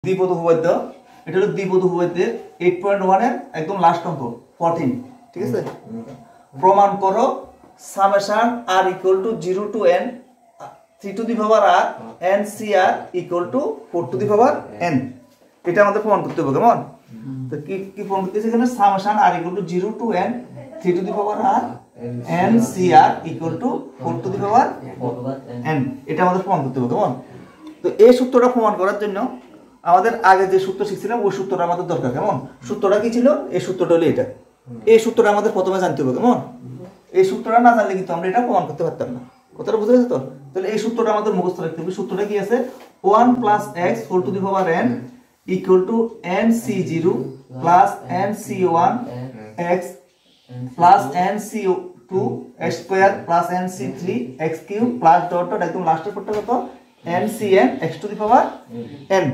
দ্বিপদ উপপাদ্য এটা হলো দ্বিপদ উপপাদ্যের 8.1 এর একদম লাস্ট অঙ্ক 14 ঠিক আছে। প্রমাণ করো summation r = 0 to n 3 to the power r n cr = 4 to the power n। এটা আমাদের প্রমাণ করতে হবে কেমন। তো কি প্রমাণ করতেছি এখানে summation r = 0 to n 3 to the power r n cr = 4 to the power n। এটা আমাদের প্রমাণ করতে হবে কেমন। তো এই সূত্রটা প্রমাণ করার জন্য আমাদের আগে যে সূত্র শিখছিলাম ওই সূত্রটা আমাদের দরকার কেমন। সূত্রটা কি ছিল, এই সূত্রটা হলো এটা। এই সূত্রটা আমাদের প্রথমে জানতে হবে কেমন। এই সূত্রটা না জানলে কিন্তু আমরা এটা প্রমাণ করতে পারতাম না। কথাটা বুঝা গেছে তো। তাহলে এই সূত্রটা আমাদের মুখস্থ রাখতে হবে। সূত্রটা কি আছে, 1 + x whole to the power n = nc0 + nc1 x + nc2 x² + nc3 x³ plus dot dot একদম লাস্টের পরটা কত ncn x to the power n।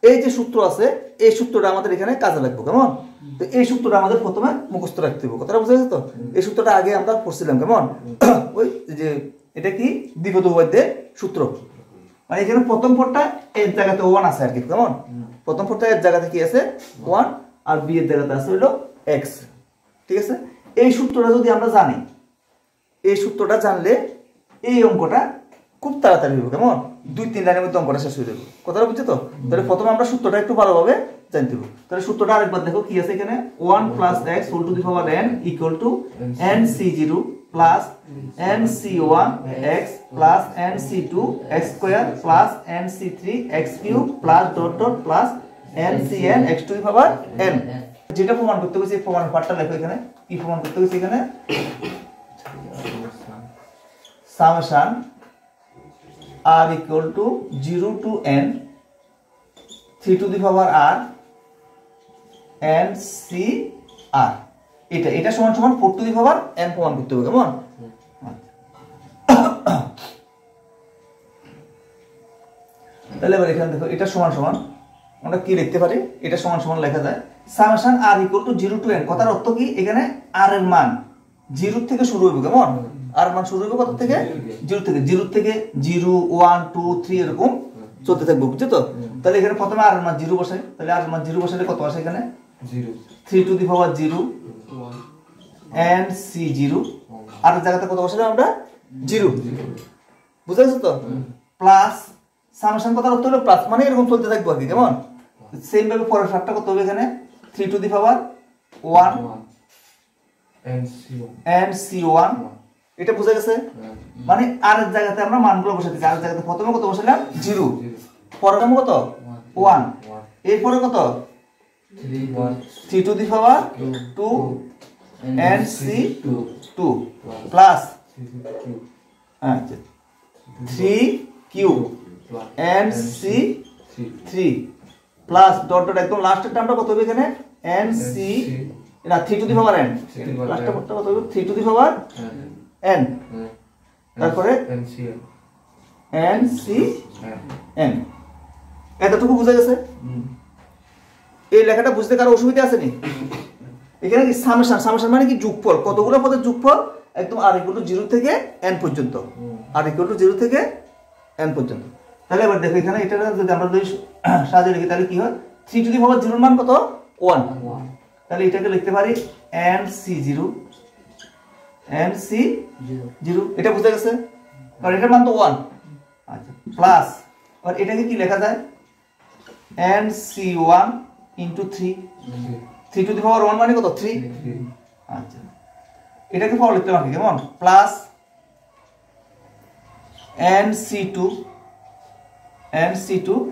এই যে সূত্র আছে এই সূত্রটা আমাদের এখানে কাজে লাগবে কেমন। তো এই সূত্রটা আমাদের প্রথমে মুখস্থ রাখতে হবে। কথাটা বুঝা গেছে তো। এই সূত্রটা আগে আমরা পড়ছিলাম কেমন, ওই যে এটা কি দ্বিপদ উপপাদ্যের সূত্র। মানে এখানে প্রথম পদটা এর জায়গাতে 1 আছে আর কি কেমন। প্রথম পদটা এর জায়গাতে কি আছে 1 আর b এর জায়গাতে আছে হলো x, ঠিক আছে। এই সূত্রটা যদি আমরা জানি, এই সূত্রটা জানলে এই অঙ্কটা খুব তাড়াতাড়ি হবে কেমন। 2-3 লাইনের মধ্যে অঙ্কটা শেষ হয়ে যাবে। কথাটা বুঝছো তো। তাহলে প্রথমে আমরা সূত্রটা একটু ভালোভাবে জানতে হবে। তাহলে সূত্রটা আরেকবার দেখো কি আছে এখানে, 1 + x whole to the power n = nc0 + nc1 x + nc2 x² + nc3 x³ plus dot dot plus ncn x to the power n। যেটা প্রমাণ করতে হইছে এই প্রমাণ পার্টটা লেখো এখানে। কি প্রমাণ করতে হইছে এখানে, summation r = 0 to n 3 to the power r n c r এটা সমান সমান 4 to the power n প্রমাণ করতে হবে কেমন। তাহলে এবার এখানে দেখো এটা সমান সমান আমরা কি লিখতে পারি, এটা সমান সমান লেখা যায় সামেশন r = 0 to n। কথার অর্থ কি, এখানে r এর মান 0 থেকে শুরু হবে কেমন। আর মান শুরু হবে কত থেকে, 0 থেকে। 0 থেকে 0 1 2 3 এরকম চলতে থাকবে, বুঝছো তো। তাহলে এখানে প্রথমে আর এর মান 0 বসাই। তাহলে আর এর মান 0 বসালে কত আসে এখানে 0 3 to the power 0 and c0 আর এর জায়গাতে কত বসালে আমরা 0, বুঝা গেছে তো। প্লাস সামেশন কথার অর্থ হলো প্লাস, মানে এরকম চলতে থাকবে আর কি কেমন। সেম ভাবে পরের পার্টটা কত হবে এখানে 3 to the power 1 and c1 এটা বুঝা গেছে। মানে আর এর জায়গাতে আমরা মানগুলো বসাতেছি। আর এর জায়গাতে প্রথমে কত বসালাম 0, পরের নাম কত 1, এরপরে কত 3 to the power 2 and c2 plus 3 cube and c3 plus dot dot একদম লাস্টের টার্মটা কত হবে এখানে nc না 3 to the power n। লাস্টের টার্মটা কত হবে 3 to the power n, তারপরে ncn। এতটুকু বুঝা গেছে। এই লেখাটা বুঝতে কারো অসুবিধা আছে নি। এখানে কি সামেশন, সামেশন মানে কি যোগফল, কতগুলো পদের যোগফল একদম r = 0 থেকে n পর্যন্ত, r = 0 থেকে n পর্যন্ত। তাহলে এবার দেখো এখানে এটা যদি আমরা সাজিয়ে লিখি তাহলে কি হয় 3 to the power 0 এর মান কত 1। তাহলে এটাকে লিখতে পারি nc0 nc0, এটা বুঝা গেছে কারণ এটার মান তো 1। আচ্ছা প্লাস আর এটাকে কি লেখা যায় nc1 * 3 to the power 1 মানে কত 3। আচ্ছা এটাকে পাওয়ার লিখতে পারি কেমন প্লাস nc2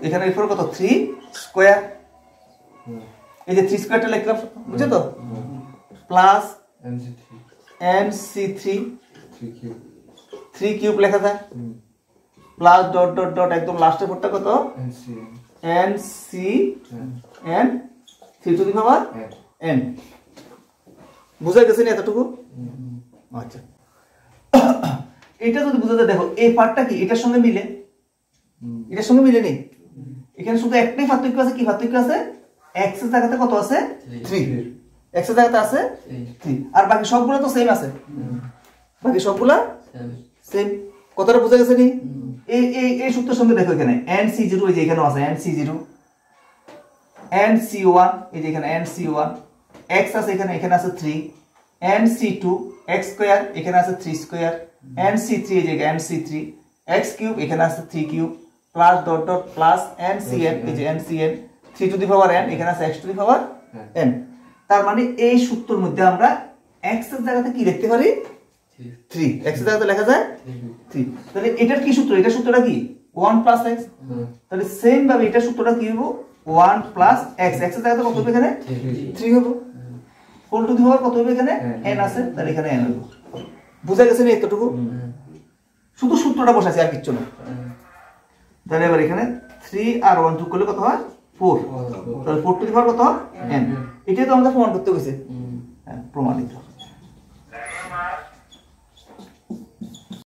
এখানে এরপর কত 3 স্কয়ার, এই যে 3 স্কয়ারটা লিখলাম বুঝছো তো, প্লাস nc3 3 কিউব লেখা যায় প্লাস ডট ডট ডট একদম লাস্টের পরটা কত ncn 3 to the power n। বুঝা গেছে না এতটুকু। আচ্ছা এটা যদি বুঝাতে দেখো এই পার্টটা কি এটার সঙ্গে মিলে, এটার সঙ্গে মিলে নেই। এখানে শুধু একটাই পার্থক্য আছে, কি পার্থক্য আছে x এর জায়গাতে কত আছে 3, x এর জায়গাতে আছে 3 আর বাকি সবগুলো তো সেম আছে, বাকি সবগুলা সেম। কথাটা বুঝা গেছে নি। এই সূত্রের সঙ্গে দেখো এখানে nc0 এই যে এখানেও আছে nc0 এন্ড c1 এই যে এখানে এন্ড c1 x আছে এখানে এখানে আছে 3 এন্ড c2 x স্কয়ার এখানে আছে 3 স্কয়ার এন্ড c3 এই যে এন্ড c3 x কিউব এখানে আছে 3 cube plus dot dot plus and cn এই যে and cn 3 to the power n এখানে আছে x to the power n তার মানে এই সূত্রের মধ্যে আমরা x এর জায়গাতে কি লিখতে পারি 3 x এর জায়গাতে লেখা যায় 3 তাহলে এটার কি সূত্র এটা সূত্রটা কি 1 প্লাস x তাহলে সেম ভাবে এটা সূত্রটা কি হবে 1 প্লাস x x এর জায়গাতে কত হবে এখানে 3 হবে হোল টু দি পাওয়ার কত হবে এখানে n আছে তাহলে এখানে n হবে বুঝা গেছে না এতটুকু শুধু সূত্রটা বসাইছি আর কিছু না তাহলে এবার এখানে 3 আর 1 যোগ করলে কত হয় 4 তাহলে 4 টু দি পাওয়ার কত হয় n এটাই তো আমরা প্রমাণ করতে গেছি হ্যাঁ প্রমাণিত